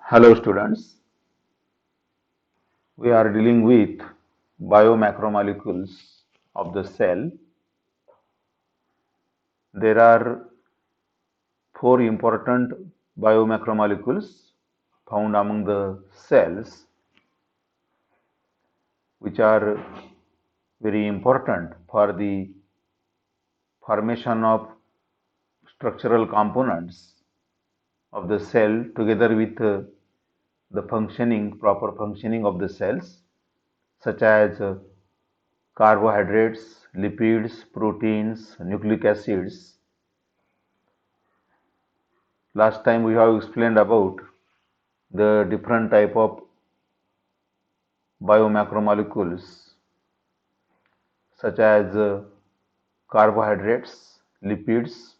Hello students, we are dealing with biomacromolecules of the cell. There are four important biomacromolecules found among the cells which are very important for the formation of structural components of the cell together with the proper functioning of the cells such as carbohydrates, lipids, proteins, nucleic acids. Last time we have explained about the different type of biomacromolecules such as carbohydrates, lipids.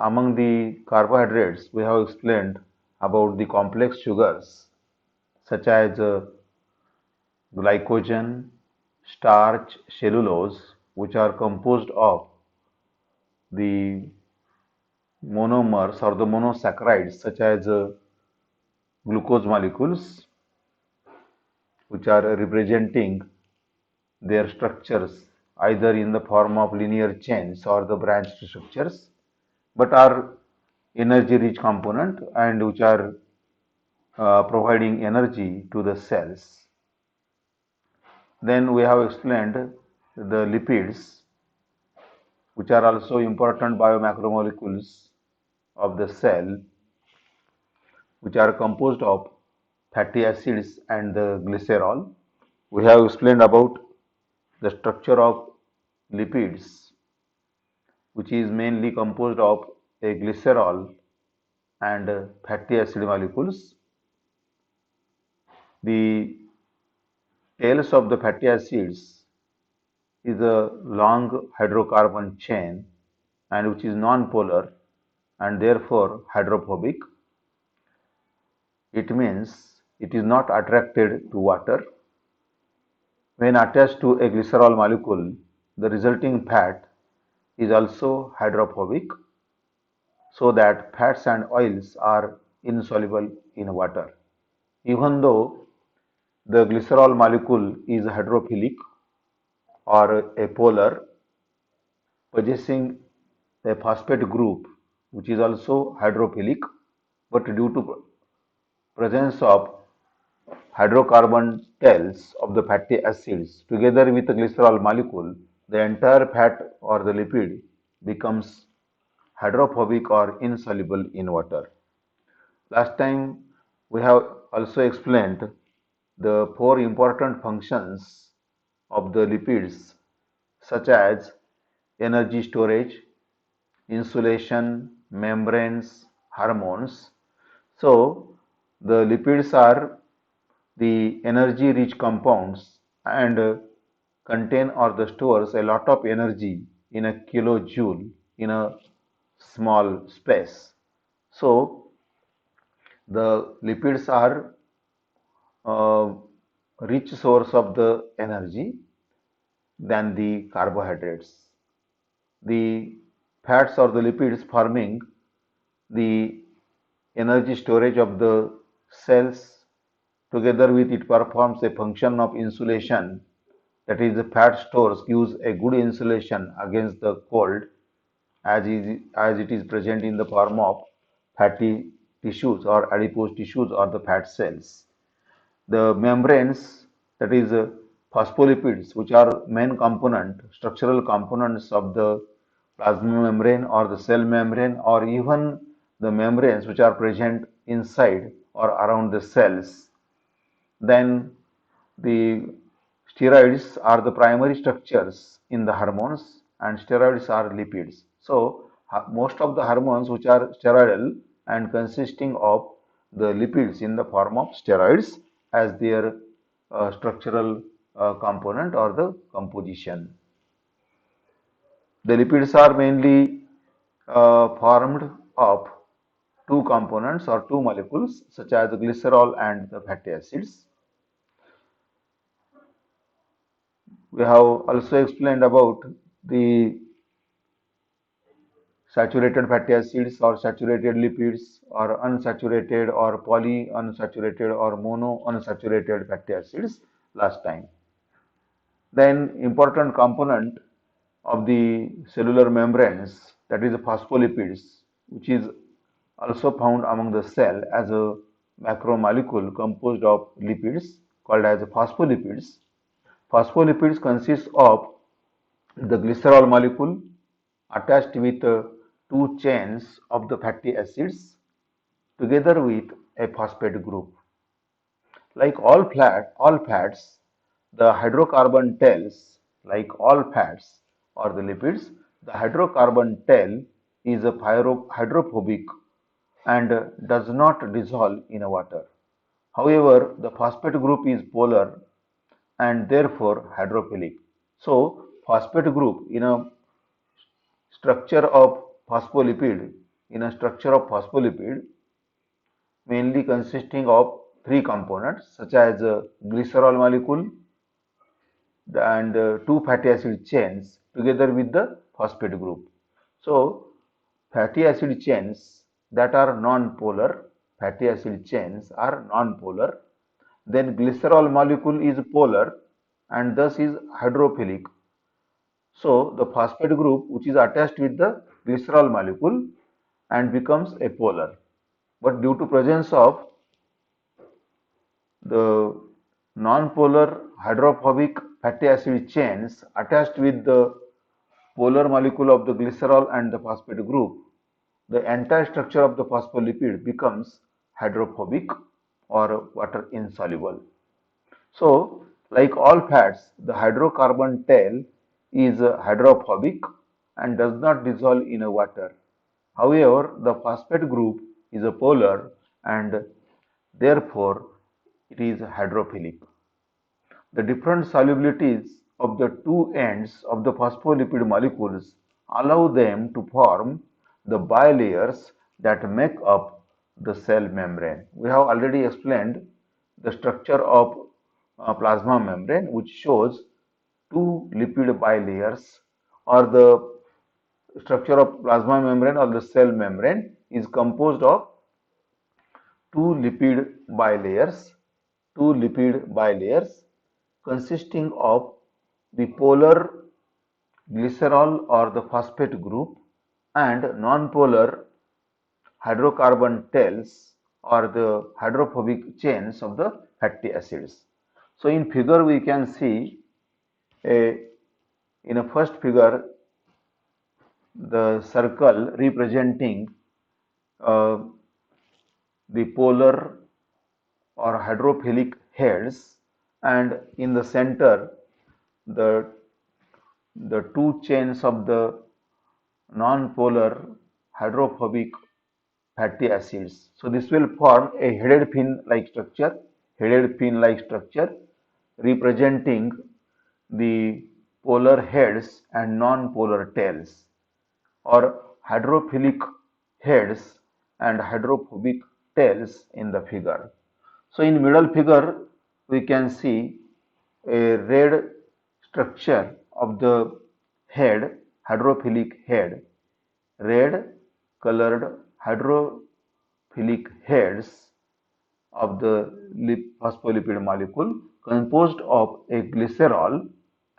Among the carbohydrates, we have explained about the complex sugars such as glycogen, starch, cellulose, which are composed of the monomers or the monosaccharides such as glucose molecules, which are representing their structures either in the form of linear chains or the branched structures, but are energy rich component and which are providing energy to the cells. Then we have explained the lipids, which are also important biomacromolecules of the cell, which are composed of fatty acids and the glycerol. We have explained about the structure of lipids, which is mainly composed of a glycerol and fatty acid molecules. The tails of the fatty acids is a long hydrocarbon chain and which is non-polar and therefore hydrophobic. It means it is not attracted to water. When attached to a glycerol molecule, the resulting fat is also hydrophobic, so that fats and oils are insoluble in water. Even though the glycerol molecule is hydrophilic or a polar, possessing a phosphate group which is also hydrophilic, but due to presence of hydrocarbon tails of the fatty acids together with the glycerol molecule, the entire fat or the lipid becomes hydrophobic or insoluble in water. Last time we have also explained the four important functions of the lipids such as energy storage, insulation, membranes, hormones. So the lipids are the energy rich compounds and contain or the stores a lot of energy in a kilojoule in a small space. So the lipids are a rich source of the energy than the carbohydrates. The fats or the lipids forming the energy storage of the cells together with it performs a function of insulation, that is the fat stores gives a good insulation against the cold as it is present in the form of fatty tissues or adipose tissues or the fat cells. The membranes, that is phospholipids, which are main component, structural components of the plasma membrane or the cell membrane or even the membranes which are present inside or around the cells. Then the steroids are the primary structures in the hormones and steroids are lipids. So most of the hormones which are steroidal and consisting of the lipids in the form of steroids as their structural component or the composition. The lipids are mainly formed of two components or two molecules such as the glycerol and the fatty acids. We have also explained about the saturated fatty acids or saturated lipids or unsaturated or polyunsaturated or monounsaturated fatty acids last time. Then important component of the cellular membranes, that is the phospholipids, which is also found among the cell as a macromolecule composed of lipids called as phospholipids. Phospholipids consist of the glycerol molecule attached with two chains of the fatty acids together with a phosphate group. Like all fats, the hydrocarbon tails, like all fats or the lipids, the hydrocarbon tail is a hydrophobic and does not dissolve in water. However, the phosphate group is polar and therefore hydrophilic. So, phosphate group structure of in a structure of phospholipid mainly consisting of three components such as glycerol molecule and two fatty acid chains together with the phosphate group. So, fatty acid chains that are non-polar, fatty acid chains are non-polar, then glycerol molecule is polar and thus is hydrophilic. So, the phosphate group which is attached with the glycerol molecule and becomes a polar. But due to presence of the non-polar hydrophobic fatty acid chains attached with the polar molecule of the glycerol and the phosphate group, the entire structure of the phospholipid becomes hydrophobic or water insoluble. So, like all fats, the hydrocarbon tail is hydrophobic and does not dissolve in water. However, the phosphate group is a polar and therefore it is hydrophilic. The different solubilities of the two ends of the phospholipid molecules allow them to form the bilayers that make up the cell membrane. We have already explained the structure of plasma membrane, which shows two lipid bilayers, or the structure of plasma membrane or the cell membrane is composed of two lipid bilayers, two lipid bilayers consisting of the polar glycerol or the phosphate group and non-polar hydrocarbon tails or the hydrophobic chains of the fatty acids. So in figure we can see in a first figure the circle representing uh, the polar or hydrophilic heads, and in the center the two chains of the non-polar hydrophobic fatty acids. So this will form a headed fin like structure representing the polar heads and non-polar tails, or hydrophilic heads and hydrophobic tails in the figure. So in middle figure we can see a red structure of the head, hydrophilic head, red colored hydrophilic heads of the phospholipid molecule composed of a glycerol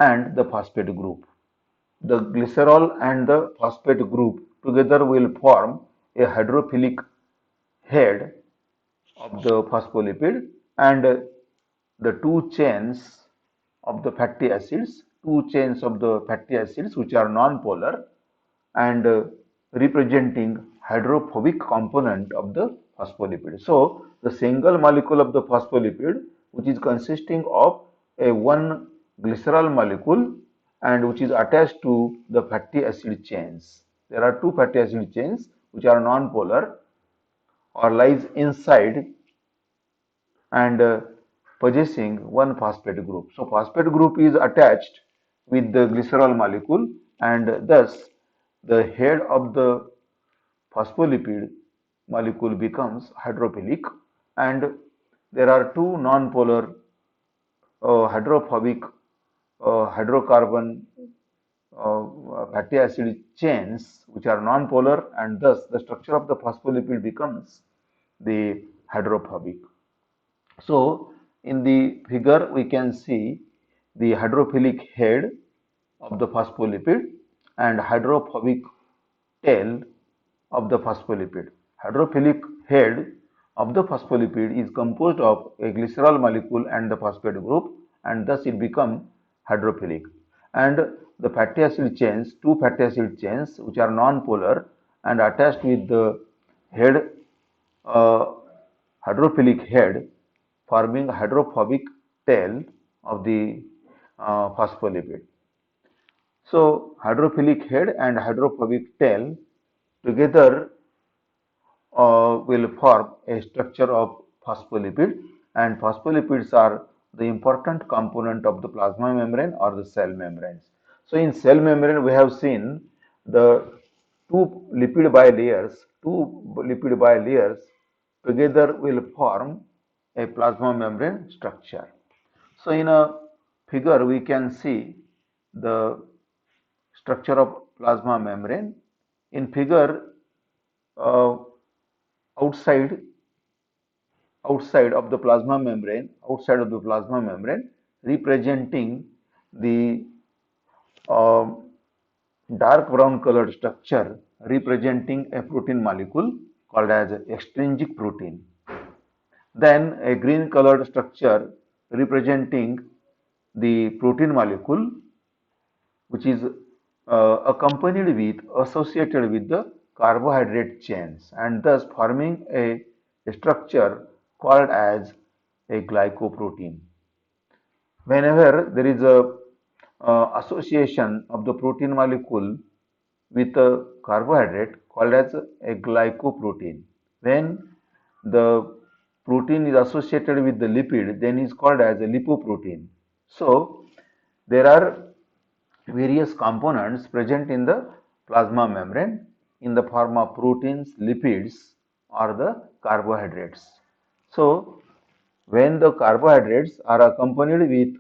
and the phosphate group. The glycerol and the phosphate group together will form a hydrophilic head of the phospholipid, and the two chains of the fatty acids, which are non-polar and representing hydrophobic component of the phospholipid. So the single molecule of the phospholipid, which is consisting of a one glycerol molecule and which is attached to the fatty acid chains. There are two fatty acid chains which are non-polar or lies inside and possessing one phosphate group. So phosphate group is attached with the glycerol molecule, and thus the head of the phospholipid molecule becomes hydrophilic, and there are two non-polar hydrophobic hydrocarbon fatty acid chains which are non-polar, and thus the structure of the phospholipid becomes the hydrophobic. So, in the figure we can see the hydrophilic head of the phospholipid and hydrophobic tail of the phospholipid. Hydrophilic head of the phospholipid is composed of a glycerol molecule and the phosphate group, and thus it becomes hydrophilic. And the fatty acid chains, two fatty acid chains which are non-polar and attached with the head, hydrophilic head, forming hydrophobic tail of the phospholipid. So, hydrophilic head and hydrophobic tail together will form a structure of phospholipid, and phospholipids are the important component of the plasma membrane or the cell membranes. So, in cell membrane we have seen the two lipid bilayers together will form a plasma membrane structure. So, in a figure we can see the structure of plasma membrane. In figure, uh, outside outside of the plasma membrane, representing the uh, dark brown colored structure representing a protein molecule called as extrinsic protein. Then a green colored structure representing the protein molecule which is accompanied with associated with the carbohydrate chains, and thus forming a structure called as a glycoprotein. Whenever there is a association of the protein molecule with a carbohydrate called as a glycoprotein. When the protein is associated with the lipid, then is called as a lipoprotein. So there are various components present in the plasma membrane in the form of proteins, lipids, or the carbohydrates. So, when the carbohydrates are accompanied with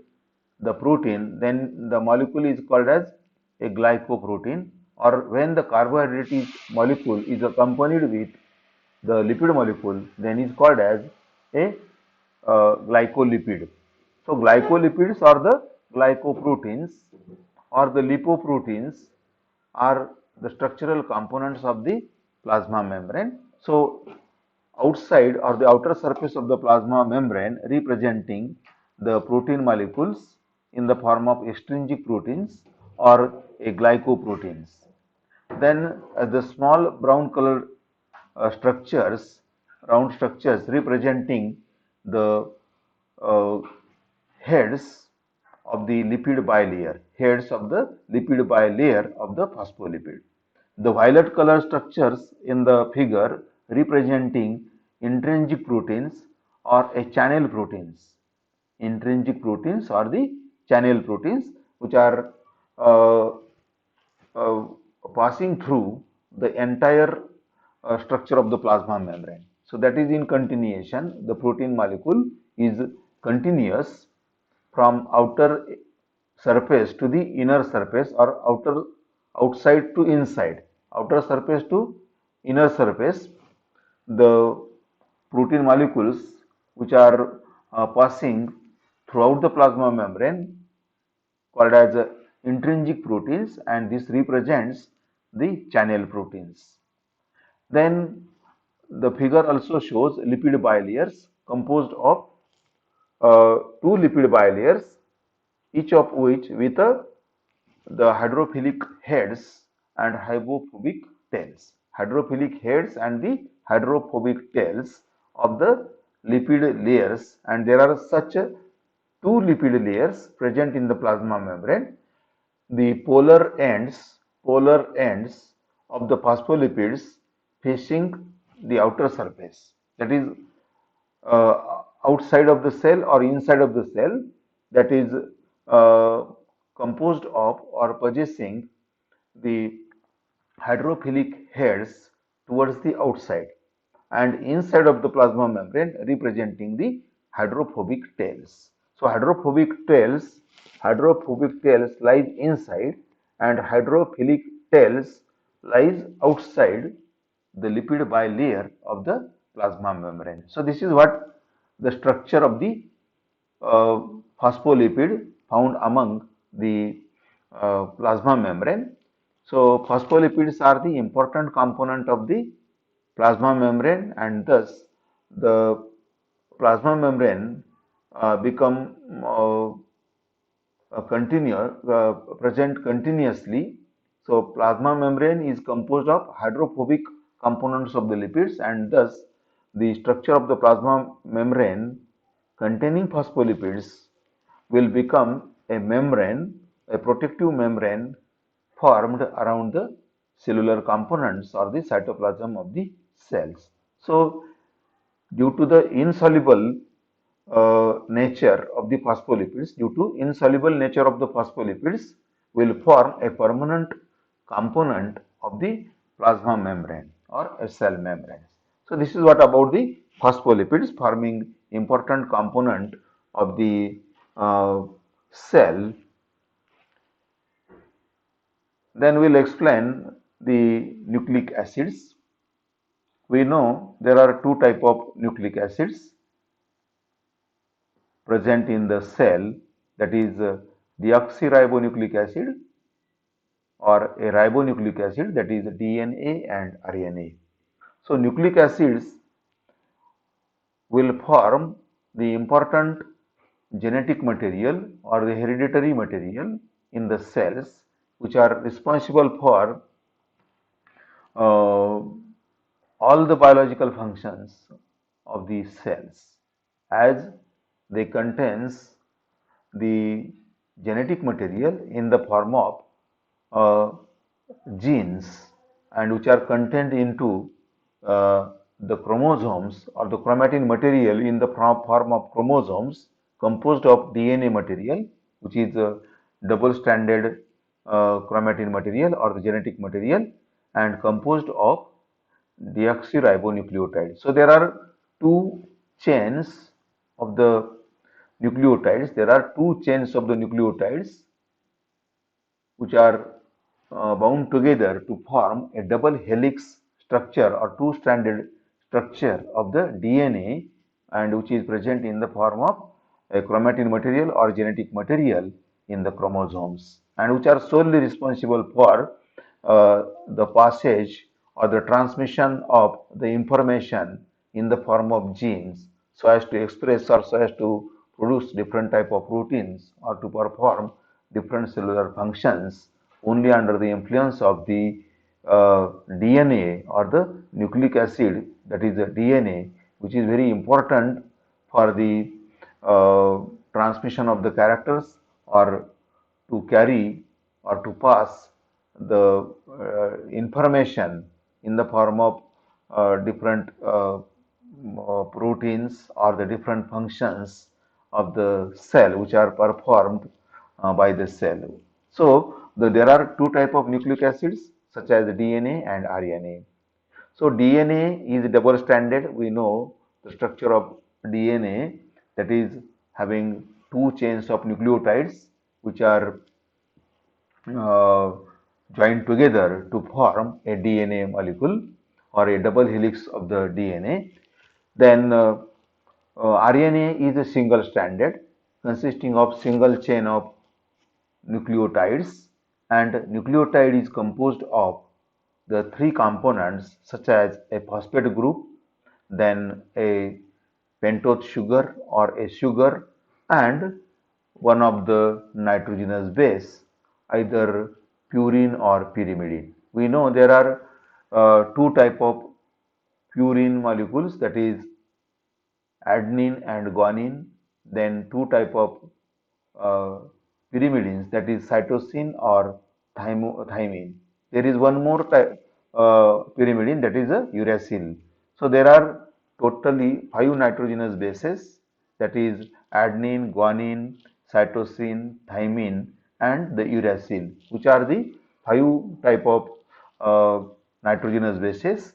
the protein, then the molecule is called as a glycoprotein, or when the carbohydrate molecule is accompanied with the lipid molecule, then is called as a glycolipid. So, glycolipids or the glycoproteins or the lipoproteins are the structural components of the plasma membrane. So, outside or the outer surface of the plasma membrane representing the protein molecules in the form of extrinsic proteins or a glycoproteins. Then the small brown colored round structures representing the uh, heads of the lipid bilayer, of the phospholipid. The violet color structures in the figure representing intrinsic proteins or a channel proteins. Intrinsic proteins or the channel proteins which are uh, uh, passing through the entire structure of the plasma membrane. So that is in continuation, the protein molecule is continuous from outer surface to the inner surface, or outside to inside, outer surface to inner surface. The protein molecules which are passing throughout the plasma membrane called as intrinsic proteins, and this represents the channel proteins. Then the figure also shows lipid bilayers composed of two lipid bilayers, each of which with the hydrophilic heads and hydrophobic tails. Hydrophilic heads and the hydrophobic tails of the lipid layers, and there are such two lipid layers present in the plasma membrane. The polar ends of the phospholipids facing the outer surface, that is outside of the cell or inside of the cell, that is uh, composed of or possessing the hydrophilic heads towards the outside, and inside of the plasma membrane representing the hydrophobic tails. So hydrophobic tails lies inside, and hydrophilic tails lies outside the lipid bilayer of the plasma membrane. So this is what the structure of the uh, phospholipid found among the plasma membrane. So phospholipids are the important component of the plasma membrane, and thus the plasma membrane become present continuously. So plasma membrane is composed of hydrophobic components of the lipids, and thus the structure of the plasma membrane containing phospholipids will become a membrane, a protective membrane formed around the cellular components or the cytoplasm of the cells. So due to the insoluble nature of the phospholipids, due to insoluble nature of the phospholipids, will form a permanent component of the plasma membrane or a cell membrane. So this is what about the phospholipids forming important component of the cell. Then we'll explain the nucleic acids. We know there are two type of nucleic acids present in the cell, that is deoxyribonucleic acid or a ribonucleic acid, that is DNA and RNA. So nucleic acids will form the important genetic material or the hereditary material in the cells, which are responsible for uh, all the biological functions of these cells, as they contains the genetic material in the form of uh, genes, and which are contained into the chromosomes or the chromatin material in the form of chromosomes composed of DNA material, which is a double stranded chromatin material or the genetic material, and composed of deoxyribonucleotide. So there are two chains of the nucleotides. There are two chains of the nucleotides which are bound together to form a double helix structure or two-stranded structure of the DNA, and which is present in the form of a chromatin material or genetic material in the chromosomes, and which are solely responsible for the passage or the transmission of the information in the form of genes, so as to express or so as to produce different type of proteins or to perform different cellular functions only under the influence of the DNA or the nucleic acid, that is the DNA, which is very important for the transmission of the characters or to carry or to pass the information in the form of different proteins or the different functions of the cell which are performed by the cell. So there are two type of nucleic acids such as DNA and RNA. So DNA is double stranded. We know the structure of DNA, that is having two chains of nucleotides which are uh, joined together to form a DNA molecule or a double helix of the DNA. Then RNA is a single stranded consisting of single chain of nucleotides, and nucleotide is composed of the three components such as a phosphate group, then a pentose sugar or a sugar, and one of the nitrogenous base, either purine or pyrimidine. We know there are two type of purine molecules, that is adenine and guanine, then two type of uh, pyrimidines, that is cytosine or thymine. There is one more type, pyrimidine, that is a uracil. So there are totally five nitrogenous bases, that is adenine, guanine, cytosine, thymine, and the uracil, which are the five type of uh, nitrogenous bases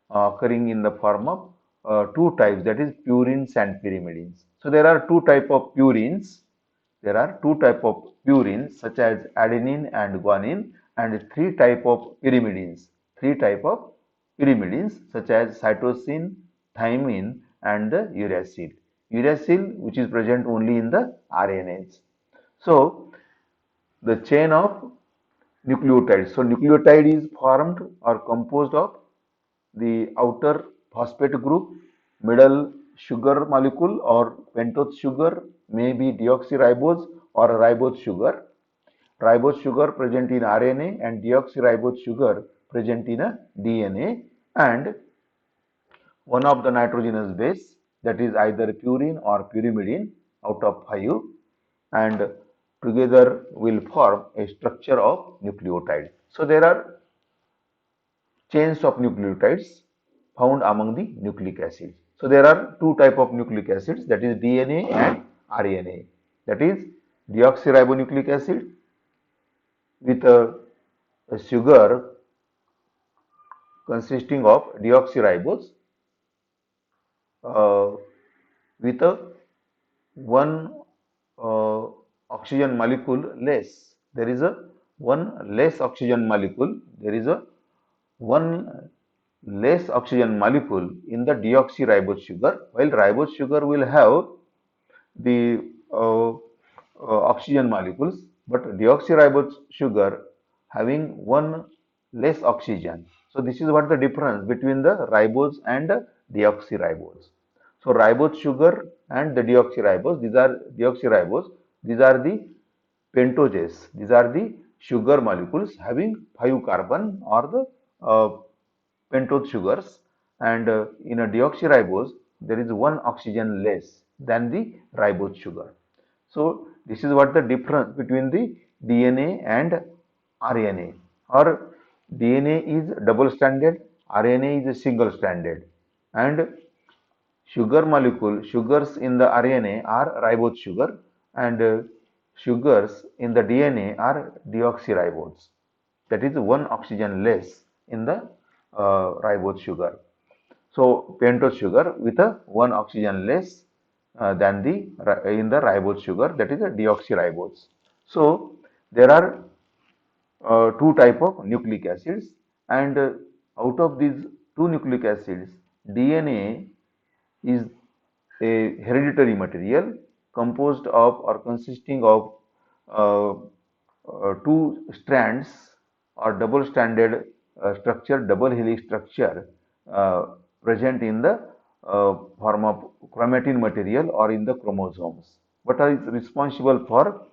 occurring in the form of two types, that is purines and pyrimidines. So there are two type of purines, there are two type of purines such as adenine and guanine, and three type of pyrimidines. Three type of pyrimidines such as cytosine, thymine, and the uracil. Uracil, which is present only in the RNAs. So the chain of nucleotides. So nucleotide is formed or composed of the outer phosphate group, middle sugar molecule or pentose sugar, may be deoxyribose or ribose sugar. Ribose sugar present in RNA and deoxyribose sugar present in a DNA, and one of the nitrogenous base, that is either purine or pyrimidine out of 5, and together will form a structure of nucleotide. So there are chains of nucleotides found among the nucleic acids. So there are two type of nucleic acids, that is DNA and RNA. That is deoxyribonucleic acid with a sugar consisting of deoxyribose uh, with a one oxygen molecule less. There is a one less oxygen molecule. There is a one less oxygen molecule in the deoxyribose sugar, while ribose sugar will have the oxygen molecules, but deoxyribose sugar having one less oxygen. So this is what the difference between the ribose and deoxyribose. So ribose sugar and the deoxyribose, these are the pentoses. These are the sugar molecules having 5 carbon or the pentose sugars, and in a deoxyribose there is one oxygen less than the ribose sugar. So this is what the difference between the DNA and RNA, or DNA is double stranded, RNA is a single stranded, and sugars in the RNA are ribose sugar, and sugars in the DNA are deoxyribose. That is one oxygen less in the ribose sugar. So pentose sugar with a one oxygen less than the in the ribose sugar, that is a deoxyribose. So there are two type of nucleic acids, and out of these two nucleic acids, DNA is a hereditary material composed of or consisting of uh, two strands or double stranded structure, double helix structure uh, present in the form of chromatin material or in the chromosomes. What is responsible for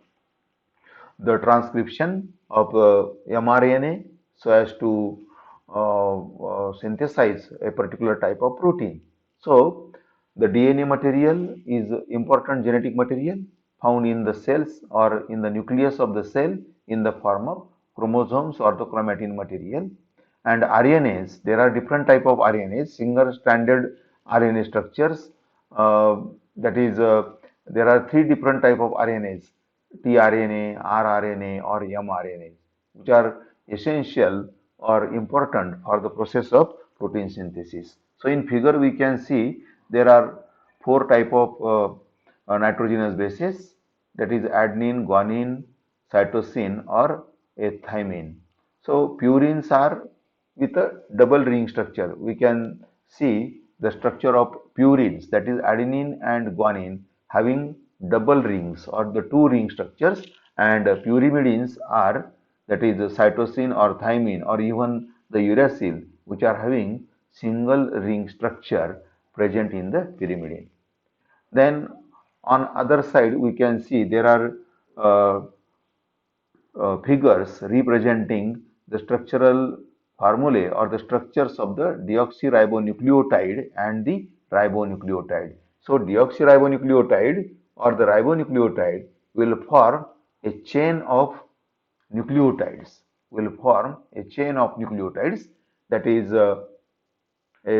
the transcription of mRNA so as to synthesize a particular type of protein. So, the DNA material is important genetic material found in the cells or in the nucleus of the cell in the form of chromosomes or the chromatin material. And RNAs, there are different type of RNAs, single stranded RNA structures, uh, that is there are three different type of RNAs, tRNA, rRNA or mRNA, which are essential or important for the process of protein synthesis. So in figure we can see there are four type of nitrogenous bases, that is adenine, guanine, cytosine or a thymine. So purines are with a double ring structure. We can see the structure of purines, that is adenine and guanine, having double rings or the two ring structures, and pyrimidines are, that is cytosine or thymine or even the uracil, which are having single ring structure present in the pyrimidine. Then on other side we can see there are uh, figures representing the structural formulae or the structures of the deoxyribonucleotide and the ribonucleotide. So deoxyribonucleotide or the ribonucleotide will form a chain of nucleotides, that is a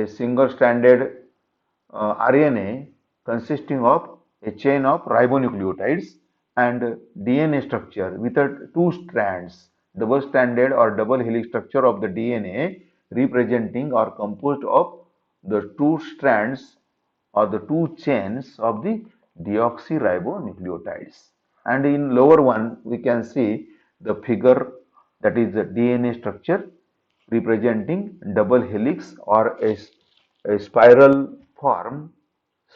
single stranded RNA consisting of a chain of ribonucleotides, and DNA structure with a two strands, double stranded or double helix structure of the DNA representing or composed of the two strands or the two chains of the deoxyribonucleotides. and in lower one we can see the figure, that is the DNA structure representing double helix or a spiral form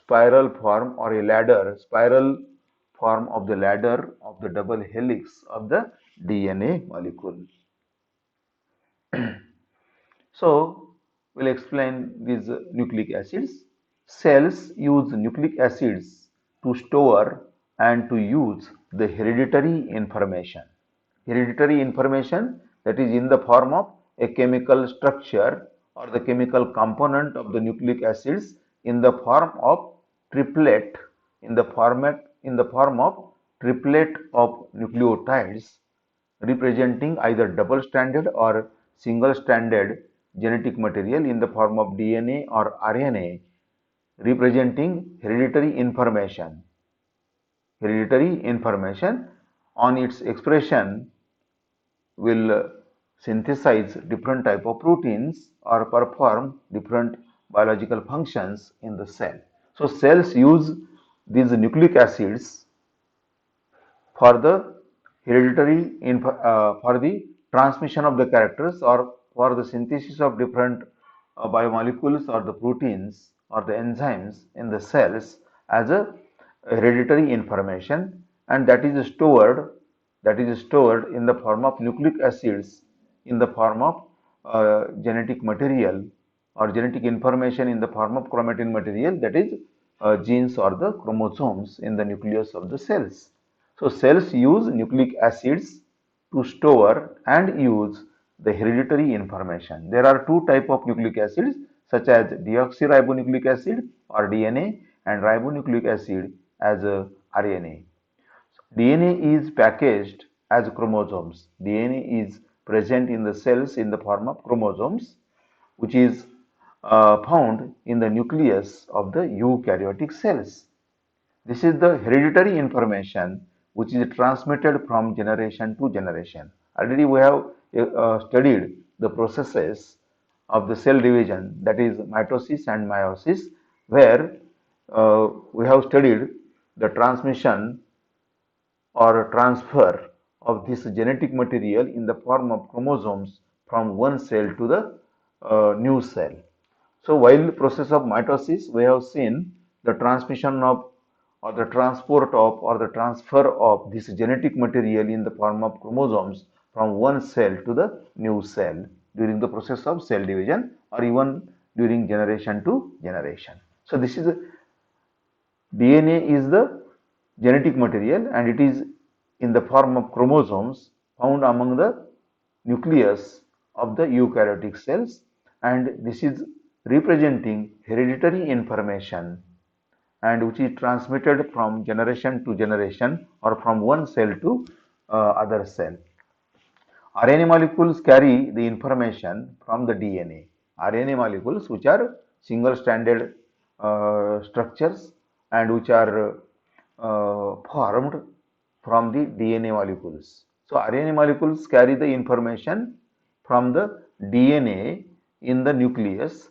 or a ladder, spiral form of the ladder of the double helix of the DNA molecule. So, we'll explain these nucleic acids. Cells use nucleic acids to store and to use the hereditary information. Hereditary information, that is in the form of a chemical structure or the chemical component of the nucleic acids in the form of triplet, in the form of triplet of nucleotides representing either double-stranded or single-stranded genetic material in the form of DNA or RNA representing hereditary information. Hereditary information on its expression will synthesize different type of proteins or perform different biological functions in the cell. So cells use these nucleic acids for the for the transmission of the characters or for the synthesis of different biomolecules or the proteins or the enzymes in the cells as a hereditary information, and that is stored in the form of nucleic acids in the form of genetic material or genetic information in the form of chromatin material, that is genes or the chromosomes in the nucleus of the cells. So cells use nucleic acids to store and use the hereditary information. There are two types of nucleic acids such as deoxyribonucleic acid or DNA and ribonucleic acid as RNA. DNA is packaged as chromosomes. DNA is present in the cells in the form of chromosomes, which is found in the nucleus of the eukaryotic cells. This is the hereditary information which is transmitted from generation to generation. Already we have studied the processes of the cell division, that is mitosis and meiosis, where we have studied the transmission or transfer of this genetic material in the form of chromosomes from one cell to the new cell. So while process of mitosis, we have seen the transmission of or the transport of or the transfer of this genetic material in the form of chromosomes from one cell to the new cell during the process of cell division or even during generation to generation. So this is DNA is the genetic material and it is in the form of chromosomes found among the nucleus of the eukaryotic cells, and this is representing hereditary information and which is transmitted from generation to generation or from one cell to other cell. RNA molecules carry the information from the DNA. RNA molecules, which are single-stranded structures and which are formed from the DNA molecules. So RNA molecules carry the information from the DNA in the nucleus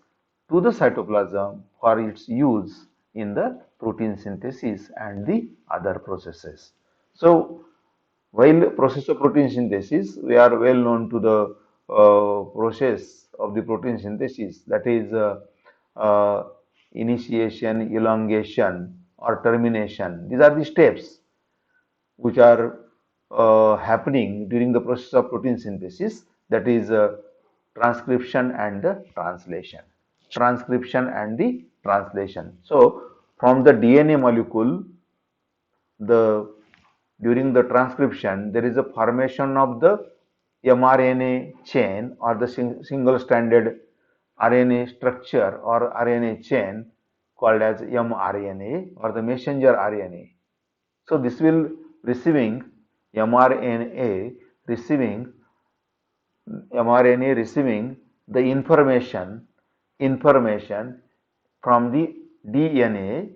to the cytoplasm for its use in the protein synthesis and the other processes. So while process of protein synthesis, we are well known to the process of the protein synthesis, that is uh, initiation, elongation or termination. These are the steps which are happening during the process of protein synthesis, that is transcription and the translation. Transcription and the translation. So from the DNA molecule, the during the transcription there is a formation of the mRNA chain or the single stranded RNA structure or RNA chain called as mRNA or the messenger RNA. So this will receiving mRNA receiving mRNA receiving the information from the DNA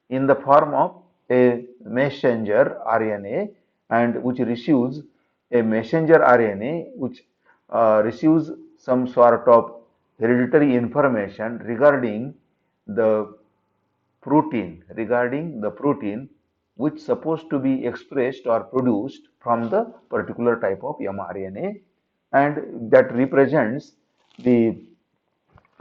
in the form of a messenger RNA, and which receives a messenger RNA which receives some sort of hereditary information regarding the protein which supposed to be expressed or produced from the particular type of mRNA, and that represents the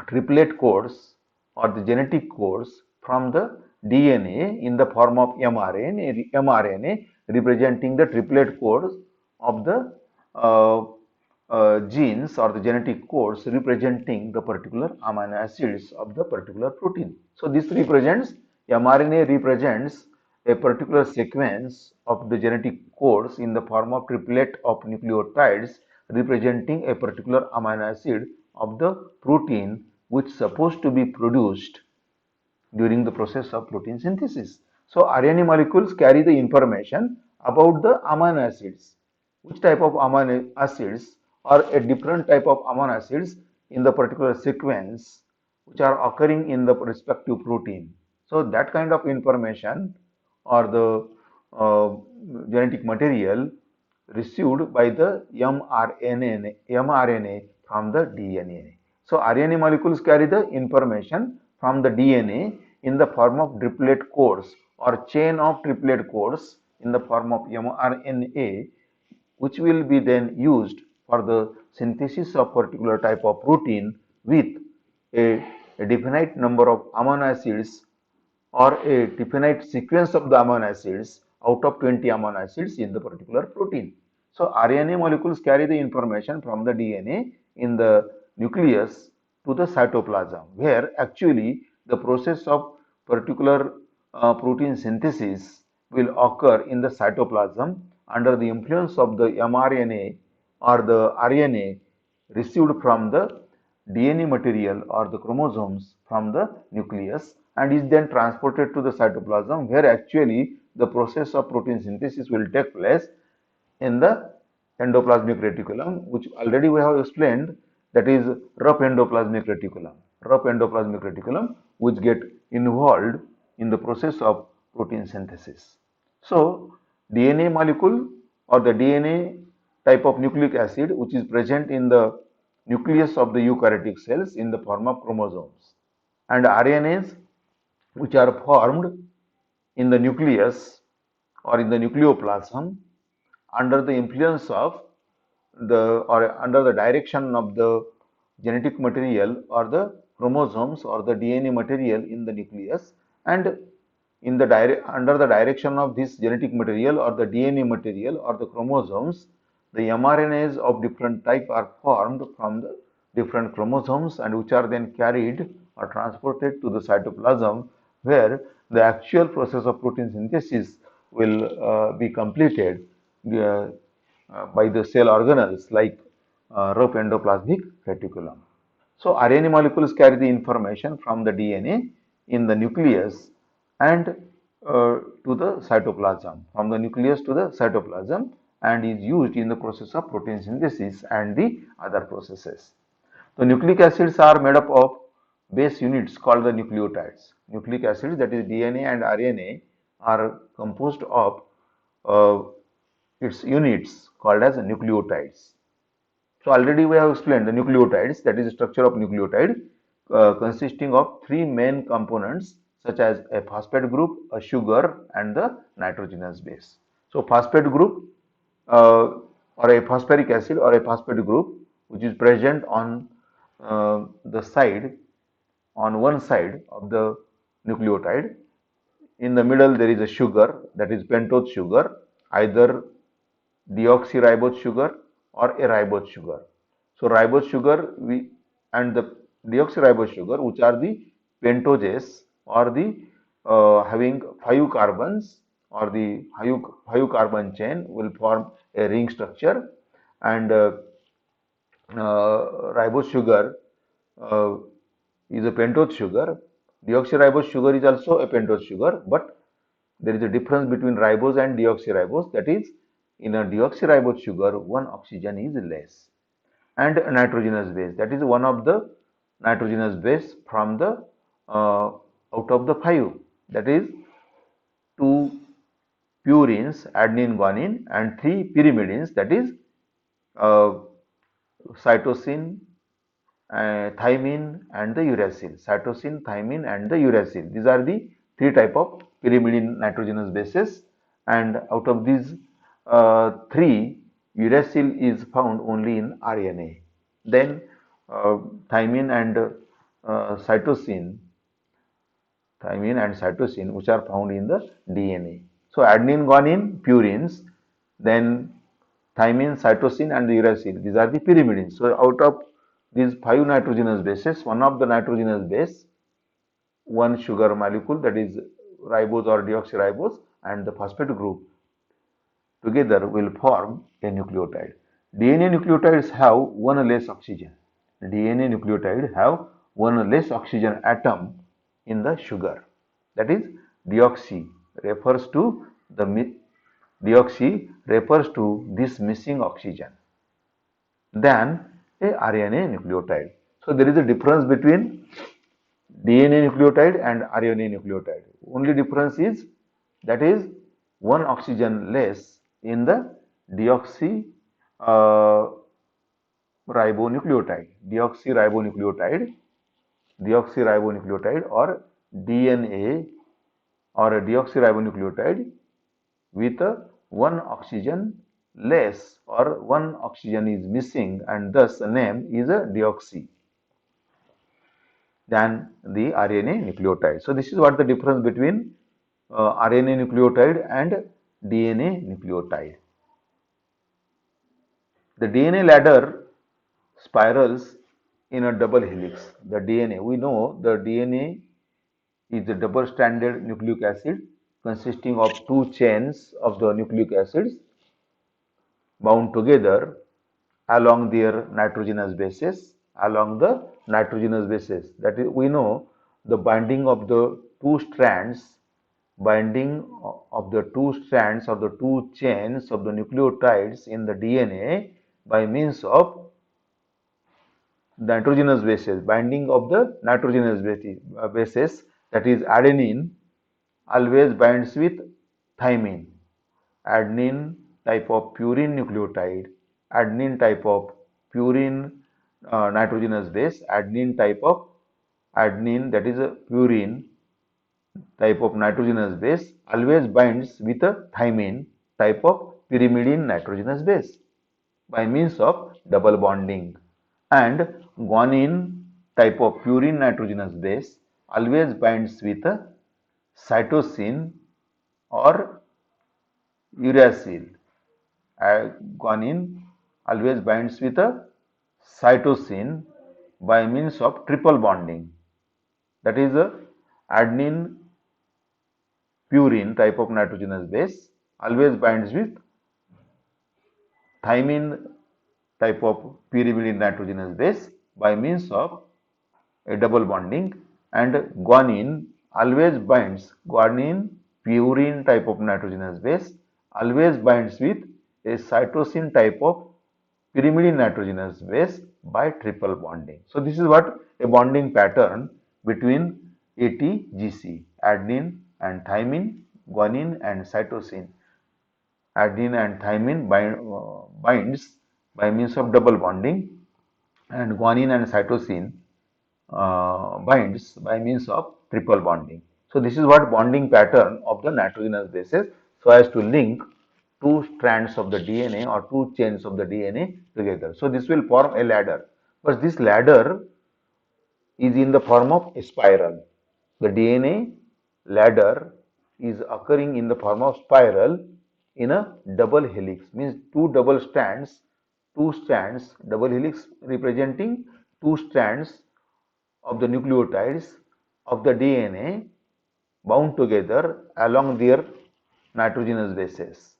triplet codes or the genetic codes from the DNA in the form of mRNA representing the triplet codes of the uh, genes or the genetic codes representing the particular amino acids of the particular protein. So this represents, mRNA represents a particular sequence of the genetic codes in the form of triplet of nucleotides representing a particular amino acid of the protein which is supposed to be produced during the process of protein synthesis. So RNA molecules carry the information about the amino acids, which type of amino acids or a different type of amino acids in the particular sequence which are occurring in the respective protein. So that kind of information or the uh, genetic material received by the mRNA from the DNA. So RNA molecules carry the information from the DNA in the form of triplet codes or chain of triplet codes in the form of mRNA, which will be then used for the synthesis of particular type of protein with a definite number of amino acids or a definite sequence of the amino acids out of 20 amino acids in the particular protein. So RNA molecules carry the information from the DNA in the nucleus to the cytoplasm, where actually the process of particular protein synthesis will occur in the cytoplasm under the influence of the mRNA or the RNA received from the DNA material or the chromosomes from the nucleus and is then transported to the cytoplasm, where actually the process of protein synthesis will take place in the endoplasmic reticulum, which already we have explained, that is rough endoplasmic reticulum. Rough endoplasmic reticulum which get involved in the process of protein synthesis. So DNA molecule or the DNA type of nucleic acid which is present in the nucleus of the eukaryotic cells in the form of chromosomes, and RNAs which are formed in the nucleus or in the nucleoplasm under the influence of the or under the direction of the genetic material or the chromosomes or the DNA material in the nucleus, and in the under the direction of this genetic material or the DNA material or the chromosomes, the mRNAs of different type are formed from the different chromosomes and which are then carried or transported to the cytoplasm, where the actual process of protein synthesis will be completed uh, by the cell organelles like rough endoplasmic reticulum. So RNA molecules carry the information from the DNA in the nucleus and to the cytoplasm, from the nucleus to the cytoplasm, and is used in the process of protein synthesis and the other processes. The nucleic acids are made up of base units called the nucleotides. Nucleic acids, that is DNA and RNA, are composed of uh, its units called as nucleotides. So already we have explained the nucleotides, that is the structure of nucleotide consisting of three main components such as a phosphate group, a sugar and the nitrogenous base. So phosphate group or a phosphoric acid or a phosphate group which is present on the side, on one side of the nucleotide. In the middle there is a sugar, that is pentose sugar, either deoxyribose sugar or a ribose sugar. So ribose sugar and the deoxyribose sugar, which are the pentoses or the having 5 carbons or the 5 carbon chain, will form a ring structure, and ribose sugar uh, is a pentose sugar. Deoxyribose sugar is also a pentose sugar, but there is a difference between ribose and deoxyribose. That is, in a deoxyribose sugar, one oxygen is less. And a nitrogenous base, that is one of the nitrogenous base from the out of the 5. That is 2 purines, adenine, guanine, and 3 pyrimidines, that is uh, cytosine, thymine and the uracil. Cytosine, thymine and the uracil. These are the three type of pyrimidine nitrogenous bases and out of these three, uracil is found only in RNA. Then thymine and cytosine, which are found in the DNA. So adenine, guanine, purines, then thymine, cytosine, and the uracil. These are the pyrimidines. So out of these five nitrogenous bases, one of the nitrogenous base, one sugar molecule, that is ribose or deoxyribose, and the phosphate group together will form a nucleotide. DNA nucleotides have one less oxygen. DNA nucleotide have one less oxygen atom in the sugar. That is deoxy refers to this missing oxygen than a RNA nucleotide. So there is a difference between DNA nucleotide and RNA nucleotide. Only difference is that is one oxygen less in the deoxy uh, deoxyribonucleotide or DNA or a deoxyribonucleotide with one oxygen less or one oxygen is missing, and thus the name is a deoxy than the RNA nucleotide. So this is what the difference between RNA nucleotide and DNA nucleotide. The DNA ladder spirals in a double helix. The DNA, we know the DNA is a double-stranded nucleic acid consisting of two chains of the nucleic acids bound together along their nitrogenous bases. That is, we know the binding of the two strands or the two chains of the nucleotides in the DNA by means of nitrogenous bases, binding of the nitrogenous bases, that is adenine always binds with thymine, adenine type of purine nucleotide, adenine type of purine nitrogenous base, adenine that is a purine type of nitrogenous base always binds with a thymine type of pyrimidine nitrogenous base by means of double bonding, and guanine type of purine nitrogenous base always binds with a cytosine or uracil. Guanine always binds with a cytosine by means of triple bonding, that is a adenine purine type of nitrogenous base always binds with thymine type of pyrimidine nitrogenous base by means of a double bonding, and guanine purine type of nitrogenous base always binds with a cytosine type of pyrimidine nitrogenous base by triple bonding. So this is what a bonding pattern between ATGC, adenine and thymine, guanine and cytosine. Adenine and thymine binds by means of double bonding, and guanine and cytosine binds by means of triple bonding. So this is what bonding pattern of the nitrogenous bases, so as to link two strands of the DNA or two chains of the DNA together. So this will form a ladder, but this ladder is in the form of a spiral. The DNA ladder is occurring in the form of spiral in a double helix, means double helix representing two strands of the nucleotides of the DNA bound together along their nitrogenous bases.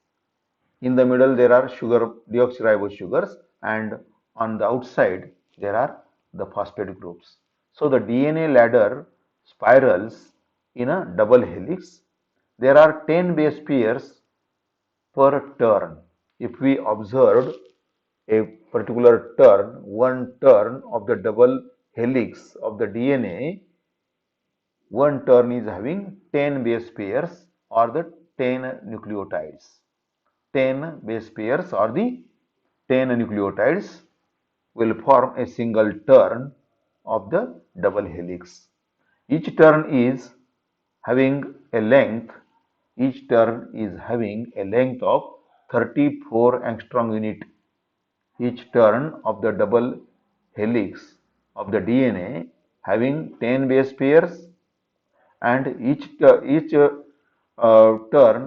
In the middle there are deoxyribose sugars, and on the outside there are the phosphate groups. So the DNA ladder spirals in a double helix. There are 10 base pairs per turn. If we observed a particular turn, one turn of the double helix of the DNA, one turn is having 10 base pairs or the 10 nucleotides. 10 base pairs or the 10 nucleotides will form a single turn of the double helix. Each turn is having a length each turn is having a length of 34 angstrom unit. Each turn of the double helix of the DNA having 10 base pairs, and each turn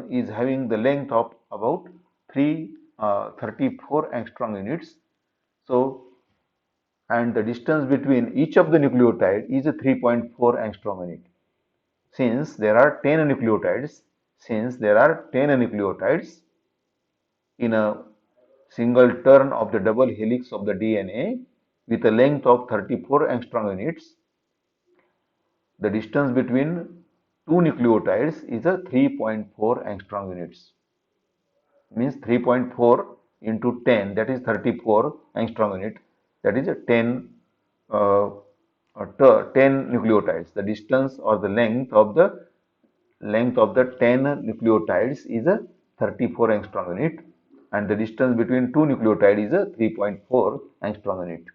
is having the length of about 34 angstrom units. So, and the distance between each of the nucleotide is a 3.4 angstrom unit. Since there are 10 nucleotides, in a single turn of the double helix of the DNA with a length of 34 angstrom units, the distance between two nucleotides is a 3.4 angstrom units. Means 3.4 into 10, that is 34 angstrom unit, that is a 10 nucleotides. The distance or the length of the 10 nucleotides is a 34 angstrom unit, and the distance between two nucleotides is a 3.4 angstrom unit.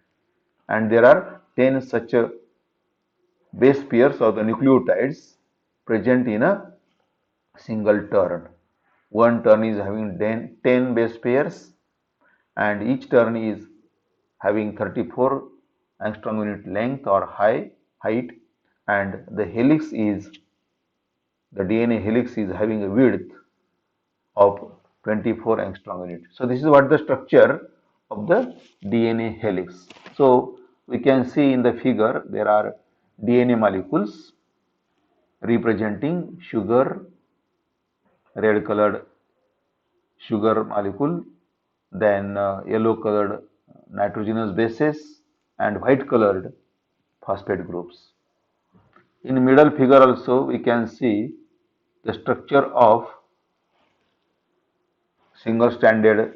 And there are 10 such base pairs of the nucleotides present in a single turn. One turn is having 10 base pairs, and each turn is having 34 angstrom unit length or height, and the DNA helix is having a width of 24 angstrom unit. So this is what the structure of the DNA helix. So we can see in the figure there are DNA molecules representing sugar, red colored sugar molecule, then yellow colored nitrogenous bases, and white colored phosphate groups. In middle figure also we can see the structure of single stranded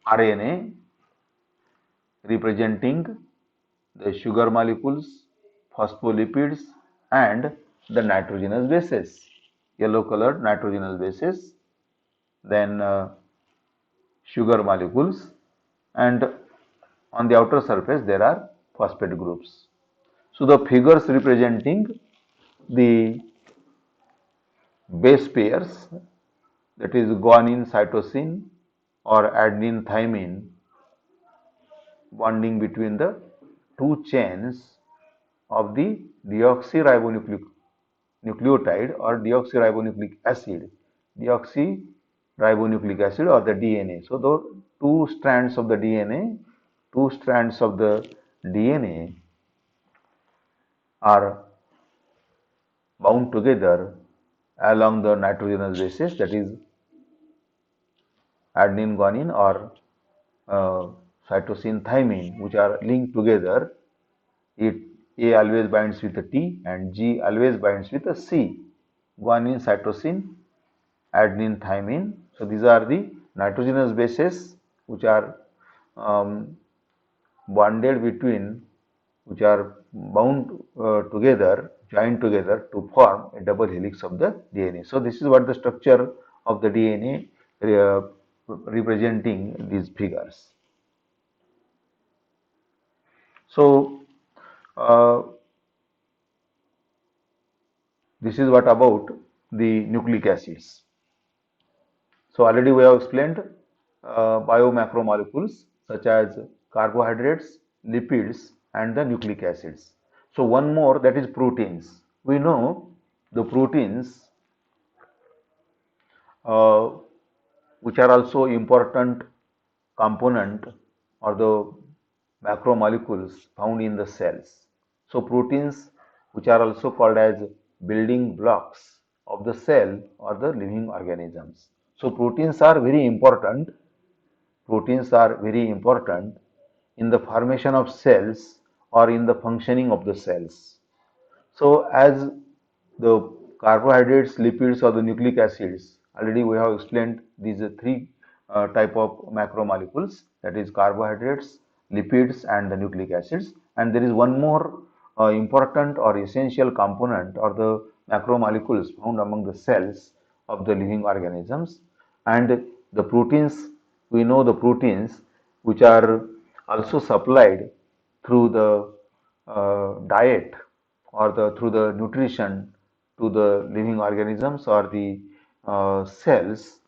RNA representing the sugar molecules, phospholipids, and the nitrogenous bases, yellow colored nitrogenous bases, then sugar molecules, and on the outer surface there are phosphate groups. So the figures representing the base pairs, that is guanine cytosine or adenine thymine, bonding between the two chains of the deoxyribonucleotide or deoxyribonucleic acid, or the DNA. So the two strands of the DNA are bound together along the nitrogenous bases, that is adenine guanine or cytosine thymine, which are linked together. A always binds with a T and G always binds with a C. Guanine, cytosine, adenine, thymine. So these are the nitrogenous bases which are bonded between, which are bound together, joined together to form a double helix of the DNA. So this is what the structure of the DNA representing these figures. So this is what about the nucleic acids. So already we have explained biomacromolecules such as carbohydrates, lipids, and the nucleic acids. So one more, that is proteins. We know the proteins which are also important component or the macromolecules found in the cells. So proteins, which are also called as building blocks of the cell or the living organisms. So proteins are very important. Proteins are very important in the formation of cells or in the functioning of the cells. So as the carbohydrates, lipids, or the nucleic acids, already we have explained these three type of macromolecules, that is carbohydrates, lipids, and the nucleic acids. And there is one more important or essential component or the macromolecules found among the cells of the living organisms. And the proteins, we know the proteins which are also supplied through the diet or through the nutrition to the living organisms or the cells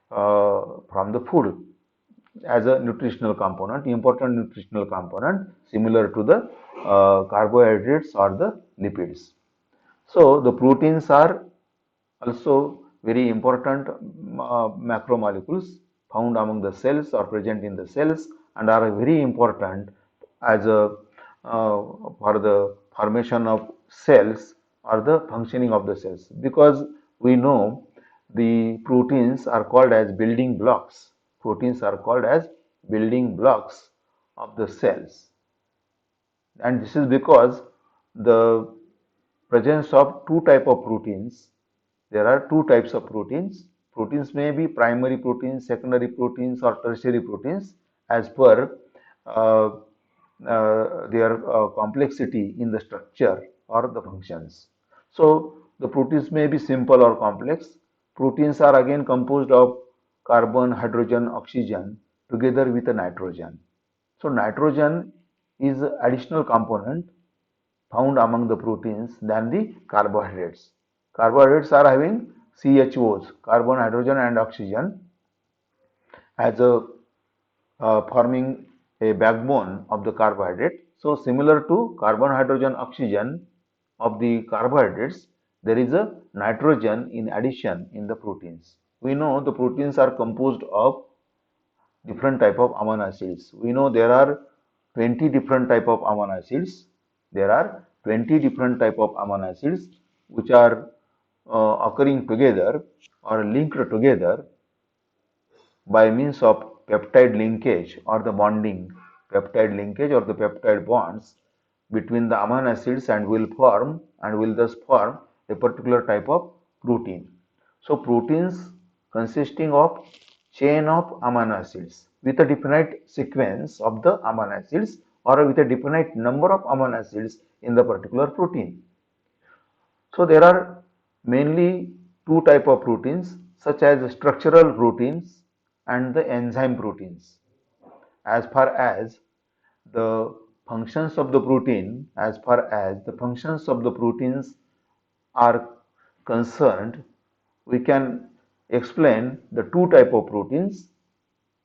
from the food as a nutritional component, important nutritional component similar to the carbohydrates or the lipids. So the proteins are also very important macromolecules found among the cells or present in the cells and are very important as a for the formation of cells or the functioning of the cells, because we know the proteins are called as building blocks. Proteins are called as building blocks of the cells, and this is because the presence of two type of proteins. There are two types of proteins. Proteins may be primary proteins, secondary proteins, or tertiary proteins as per uh, their complexity in the structure or the functions. So the proteins may be simple or complex. Proteins are again composed of carbon, hydrogen, oxygen together with a nitrogen. So nitrogen is an additional component found among the proteins than the carbohydrates. Carbohydrates are having CHOs, carbon, hydrogen, and oxygen, as a forming a backbone of the carbohydrate. So similar to carbon, hydrogen, oxygen of the carbohydrates, there is a nitrogen in addition in the proteins. We know the proteins are composed of different type of amino acids. We know there are 20 different type of amino acids. There are 20 different type of amino acids which are occurring together or linked together by means of peptide linkage or the bonding, peptide linkage or the peptide bonds between the amino acids, and will thus form a particular type of protein. So proteins consisting of chain of amino acids with a definite sequence of the amino acids or with a definite number of amino acids in the particular protein. So there are mainly two type of proteins such as structural proteins and the enzyme proteins. As far as the functions of the protein, as far as the functions of the proteins are concerned, we can explain the two type of proteins,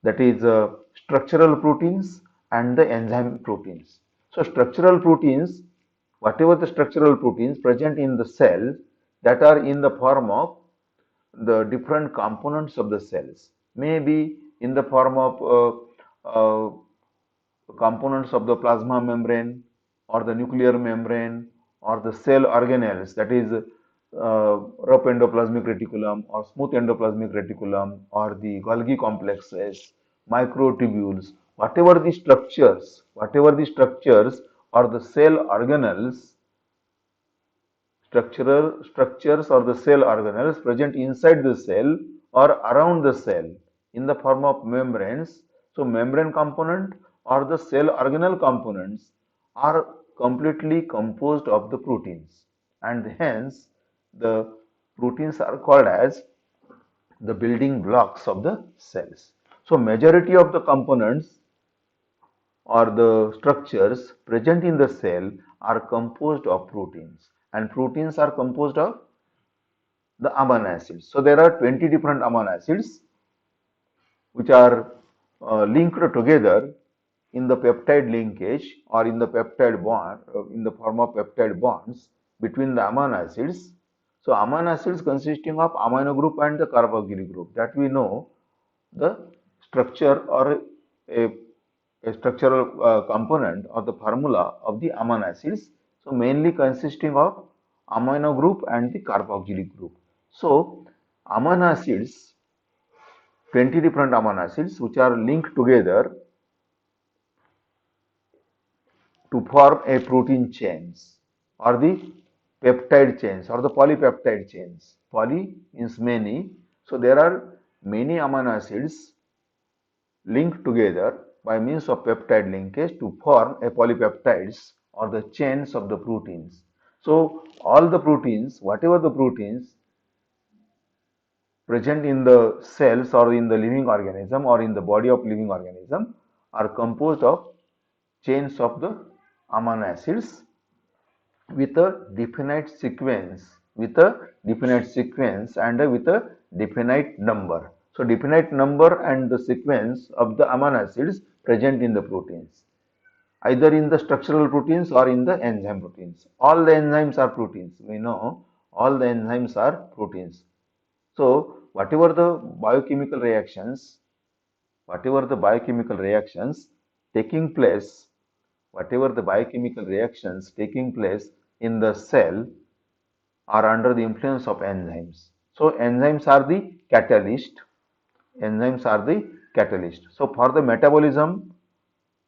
that is structural proteins and the enzyme proteins. So structural proteins, whatever the structural proteins present in the cell that are in the form of the different components of the cells, may be in the form of components of the plasma membrane or the nuclear membrane or the cell organelles, that is rough endoplasmic reticulum or smooth endoplasmic reticulum or the Golgi complexes, microtubules, whatever the structures or the cell organelles, structural structures or the cell organelles present inside the cell or around the cell in the form of membranes. So membrane component or the cell organelle components are completely composed of the proteins, and hence the proteins are called as the building blocks of the cells. So majority of the components or the structures present in the cell are composed of proteins, and proteins are composed of the amino acids. So there are 20 different amino acids which are linked together in the peptide linkage or in the peptide bond in the form of peptide bonds between the amino acids. So amino acids consisting of amino group and the carboxylic group, that we know the structure or a, a structural component or the formula of the amino acids. So mainly consisting of amino group and the carboxylic group. So amino acids, 20 different amino acids which are linked together to form a protein chains or the peptide chains or the polypeptide chains. Poly means many. So there are many amino acids linked together by means of peptide linkage to form a polypeptides or the chains of the proteins. So all the proteins, whatever the proteins present in the cells or in the living organism or in the body of living organism are composed of chains of the amino acids with a definite sequence with a definite sequence and with a definite number. So definite number and the sequence of the amino acids present in the proteins, either in the structural proteins or in the enzyme proteins. All the enzymes are proteins. We know all the enzymes are proteins. So whatever the biochemical reactions taking place, whatever the biochemical reactions taking place in the cell are under the influence of enzymes. So enzymes are the catalyst. Enzymes are the catalyst. So for the metabolism,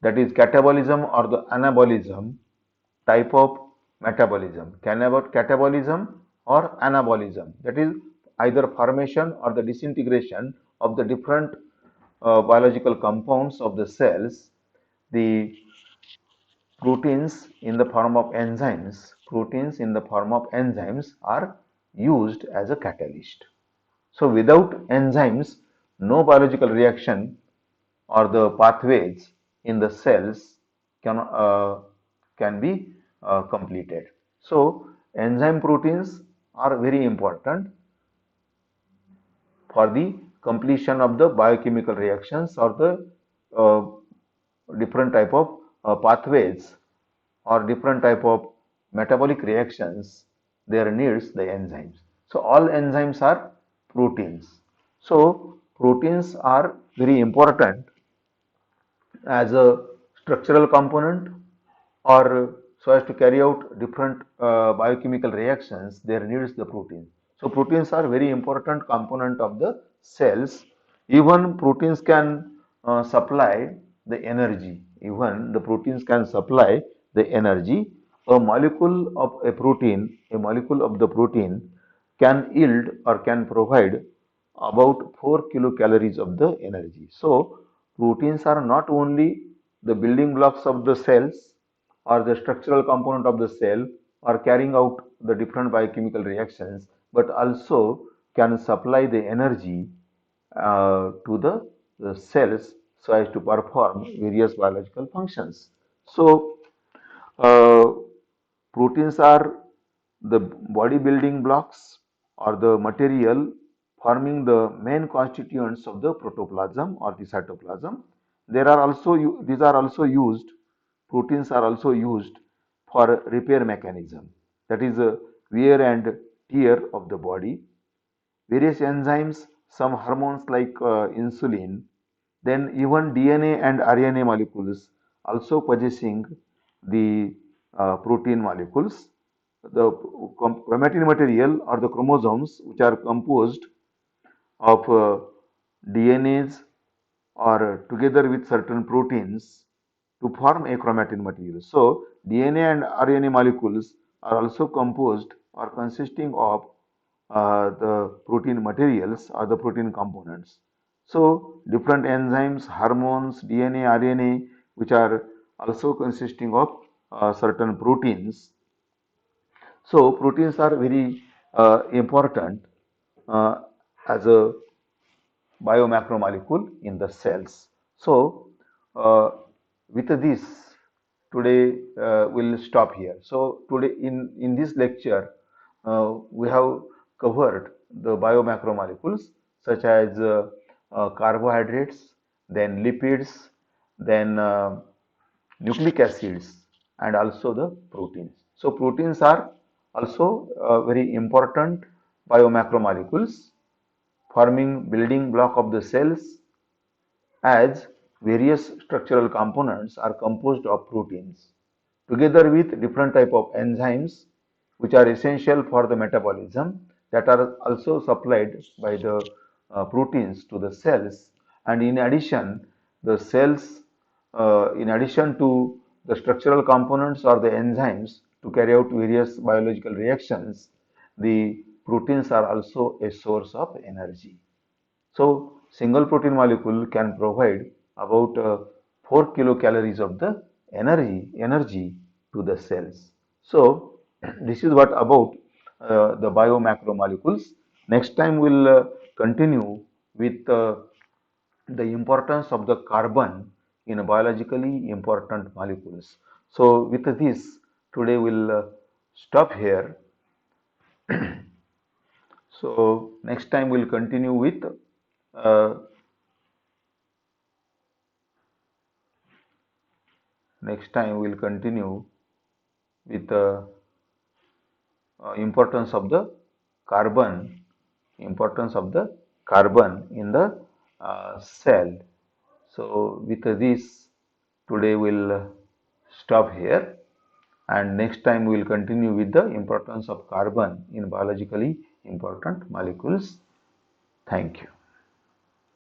that is catabolism or the anabolism type of metabolism, catabolism or anabolism, that is either formation or the disintegration of the different biological compounds of the cells. The proteins in the form of enzymes are used as a catalyst. So without enzymes, no biological reaction or the pathways in the cells can be completed. So enzyme proteins are very important for the completion of the biochemical reactions or the uh, different type of pathways or different type of metabolic reactions. There needs the enzymes. So all enzymes are proteins. So proteins are very important as a structural component, or so as to carry out different biochemical reactions, there needs the protein. So proteins are very important component of the cells. Even proteins can supply the energy. Even the proteins can supply the energy. A molecule of the protein can yield or can provide about 4 kilocalories of the energy. So proteins are not only the building blocks of the cells or the structural component of the cell or carrying out the different biochemical reactions, but also can supply the energy to the cells so as to perform various biological functions. So uh, proteins are the body building blocks or the material forming the main constituents of the protoplasm or the cytoplasm. These are also used. Proteins are also used for repair mechanism, that is wear and tear of the body. Various enzymes, some hormones like insulin, then even DNA and RNA molecules also possessing the protein molecules. The chromatin material or the chromosomes, which are composed of DNAs or together with certain proteins to form a chromatin material. So DNA and RNA molecules are also composed or consisting of the protein materials or the protein components. So different enzymes, hormones, DNA, RNA, which are also consisting of certain proteins. So proteins are very important uh, as a biomacromolecule in the cells. So with this, today we'll stop here. So today in this lecture, we have covered the biomacromolecules such as carbohydrates, then lipids, then nucleic acids, and also the proteins. So proteins are also very important biomacromolecules forming building block of the cells, as various structural components are composed of proteins together with different type of enzymes which are essential for the metabolism, that are also supplied by the proteins to the cells. And in addition, the cells, in addition to the structural components or the enzymes to carry out various biological reactions, the proteins are also a source of energy. So single protein molecule can provide about 4 kilocalories of the energy to the cells. So this is what about the biomacromolecules. Next time we'll continue with the importance of the carbon in biologically important molecules. So with this, today we'll stop here. So next time we'll continue with uh, the importance of the carbon, in the cell. So with this, today we'll stop here, and next time we'll continue with the importance of carbon in biologically important molecules. Thank you.